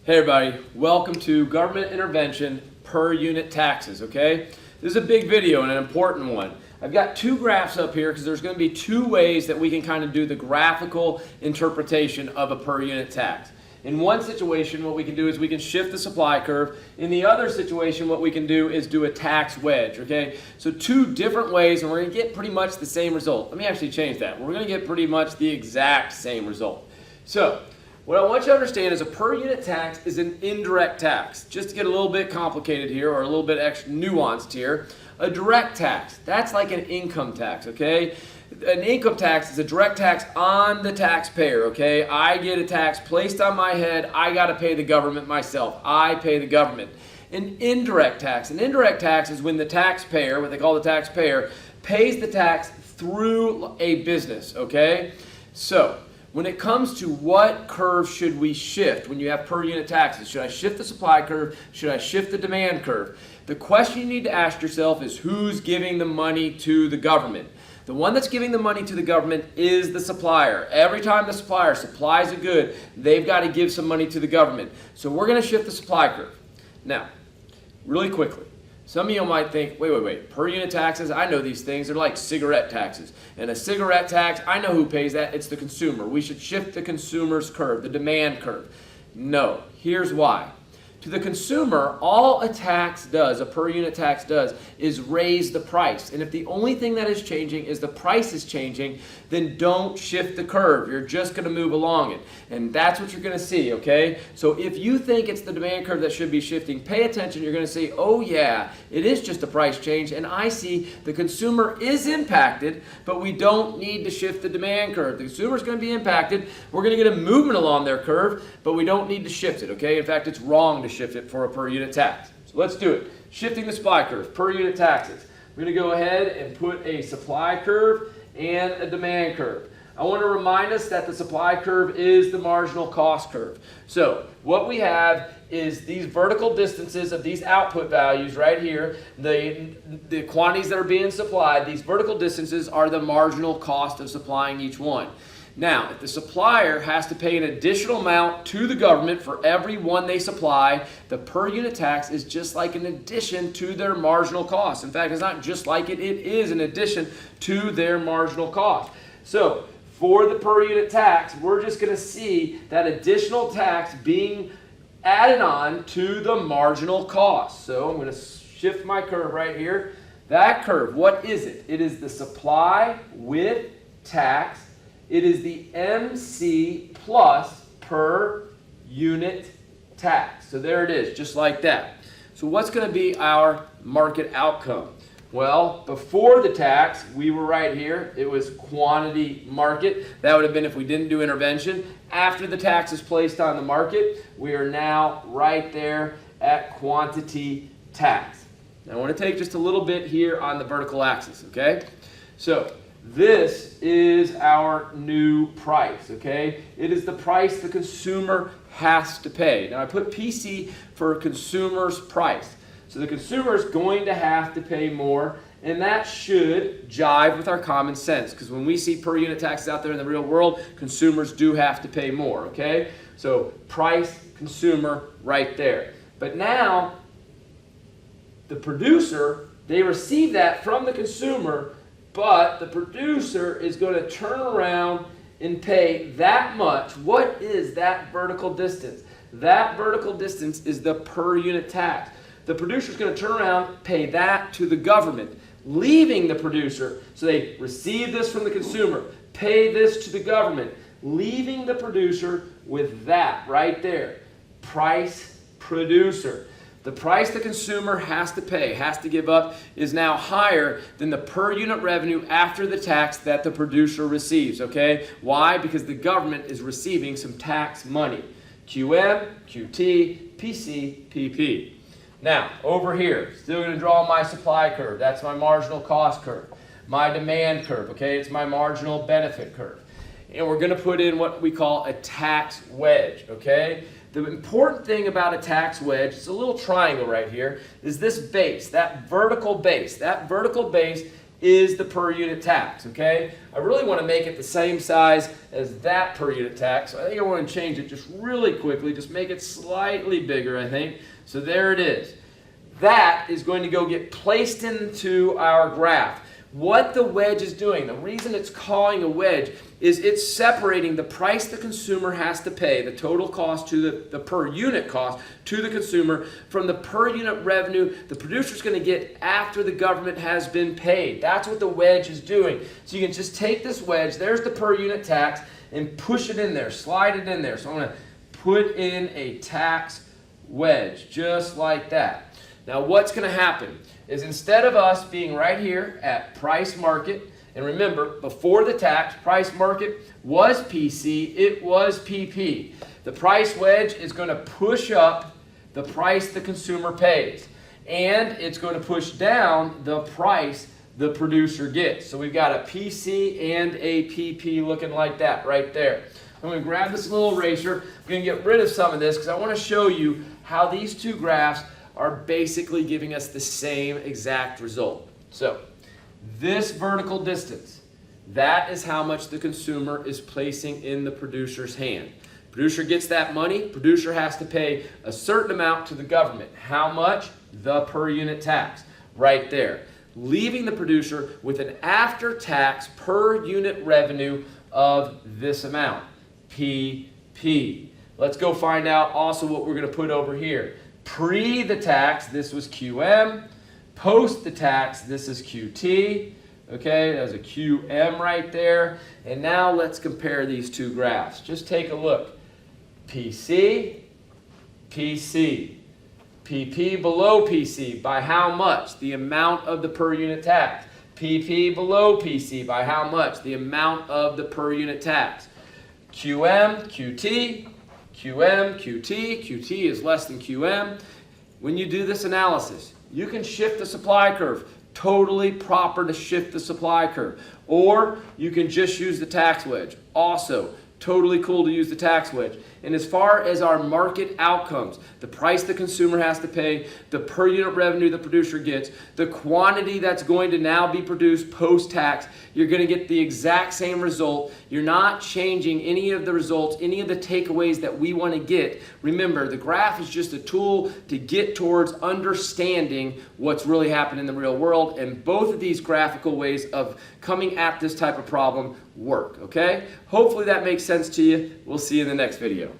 Hey everybody, welcome to Government Intervention Per Unit Taxes, okay? This is a big video and an important one. I've got two graphs up here because there's going to be two ways that we can kind of do the graphical interpretation of a per unit tax. In one situation, what we can do is we can shift the supply curve. In the other situation, what we can do is do a tax wedge, okay? So two different ways, and we're going to get pretty much the same result. Let me actually change that. We're going to get pretty much the exact same result. So what I want you to understand is a per unit tax is an indirect tax. Just to get a little bit complicated here, or a little bit extra nuanced here, a direct tax, that's like an income tax, okay? An income tax is a direct tax on the taxpayer, okay? I get a tax placed on my head, I gotta pay the government myself. I pay the government. An indirect tax is when the taxpayer, what they call the taxpayer, pays the tax through a business, okay? So, when it comes to what curve should we shift when you have per unit taxes, should I shift the supply curve? Should I shift the demand curve? The question you need to ask yourself is who's giving the money to the government? The one that's giving the money to the government is the supplier. Every time the supplier supplies a good, they've got to give some money to the government. So we're going to shift the supply curve. Now, really quickly, some of you might think, wait, per unit taxes, I know these things, they're like cigarette taxes. And a cigarette tax, I know who pays that, it's the consumer. We should shift the consumer's curve, the demand curve. No, here's why. To the consumer, all a tax does, a per unit tax does, is raise the price. And if the only thing that is changing is the price is changing, then don't shift the curve. You're just going to move along it. And that's what you're going to see, okay? So if you think it's the demand curve that should be shifting, pay attention. You're going to see, oh yeah, it is just a price change. And I see the consumer is impacted, but we don't need to shift the demand curve. The consumer is going to be impacted. We're going to get a movement along their curve, but we don't need to shift it, okay? In fact, it's wrong to shift it for a per unit tax. So let's do it. Shifting the supply curve, per unit taxes. We're going to go ahead and put a supply curve and a demand curve. I want to remind us that the supply curve is the marginal cost curve. So what we have is these vertical distances of these output values right here, the quantities that are being supplied, these vertical distances are the marginal cost of supplying each one. Now, if the supplier has to pay an additional amount to the government for every one they supply, the per unit tax is just like an addition to their marginal cost. In fact, it's not just like it is an addition to their marginal cost. So, for the per unit tax, we're just going to see that additional tax being added on to the marginal cost. So, I'm going to shift my curve right here. That curve, what is it? It is the supply with tax. It is the MC plus per unit tax. So there it is, just like that. So what's going to be our market outcome? Well, before the tax, we were right here. It was quantity market. That would have been if we didn't do intervention. After the tax is placed on the market, we are now right there at quantity tax. Now I want to take just a little bit here on the vertical axis, okay? So this is our new price, okay? It is the price the consumer has to pay. Now I put PC for consumer's price. So the consumer is going to have to pay more, and that should jive with our common sense, because when we see per unit taxes out there in the real world, consumers do have to pay more, okay? So price, consumer, right there. But now, the producer, they receive that from the consumer, but the producer is going to turn around and pay that much. What is that vertical distance? That vertical distance is the per unit tax. The producer is going to turn around, pay that to the government, leaving the producer. So they receive this from the consumer, pay this to the government, leaving the producer with that right there. Price producer. The price the consumer has to pay, has to give up, is now higher than the per unit revenue after the tax that the producer receives, okay? Why? Because the government is receiving some tax money. QM, QT, PC, PP. Now, over here, still going to draw my supply curve. That's my marginal cost curve. My demand curve, okay? It's my marginal benefit curve. And we're going to put in what we call a tax wedge, okay? The important thing about a tax wedge, it's a little triangle right here, is this base, that vertical base. That vertical base is the per unit tax, okay? I really want to make it the same size as that per unit tax, so I think I want to change it just really quickly, just make it slightly bigger, I think. So there it is. That is going to go get placed into our graph. What the wedge is doing, the reason it's calling a wedge, is it's separating the price the consumer has to pay, the total cost to the per unit cost to the consumer, from the per unit revenue the producer's going to get after the government has been paid. That's what the wedge is doing. So you can just take this wedge, there's the per unit tax, and push it in there, slide it in there. So I'm going to put in a tax wedge, just like that. Now what's going to happen is, instead of us being right here at price market, and remember, before the tax, price market was PC, it was PP. The price wedge is going to push up the price the consumer pays, and it's going to push down the price the producer gets. So we've got a PC and a PP looking like that right there. I'm going to grab this little eraser. I'm going to get rid of some of this because I want to show you how these two graphs are basically giving us the same exact result. So this vertical distance, that is how much the consumer is placing in the producer's hand. Producer gets that money, producer has to pay a certain amount to the government. How much? The per unit tax, right there. Leaving the producer with an after-tax per unit revenue of this amount, PP. Let's go find out also what we're going to put over here. Pre the tax, this was QM. Post the tax, this is QT. Okay, there's a QM right there. And now let's compare these two graphs. Just take a look. PC, PC. PP below PC by how much? The amount of the per unit tax. PP below PC by how much? The amount of the per unit tax. QM, QT. QM, QT, QT is less than QM. When you do this analysis, you can shift the supply curve. Totally proper to shift the supply curve. Or you can just use the tax wedge. Also, totally cool to use the tax wedge. And as far as our market outcomes, the price the consumer has to pay, the per unit revenue the producer gets, the quantity that's going to now be produced post-tax, you're going to get the exact same result. You're not changing any of the results, any of the takeaways that we want to get. Remember, the graph is just a tool to get towards understanding what's really happening in the real world, and both of these graphical ways of coming at this type of problem work, okay? Hopefully that makes sense to you. We'll see you in the next video.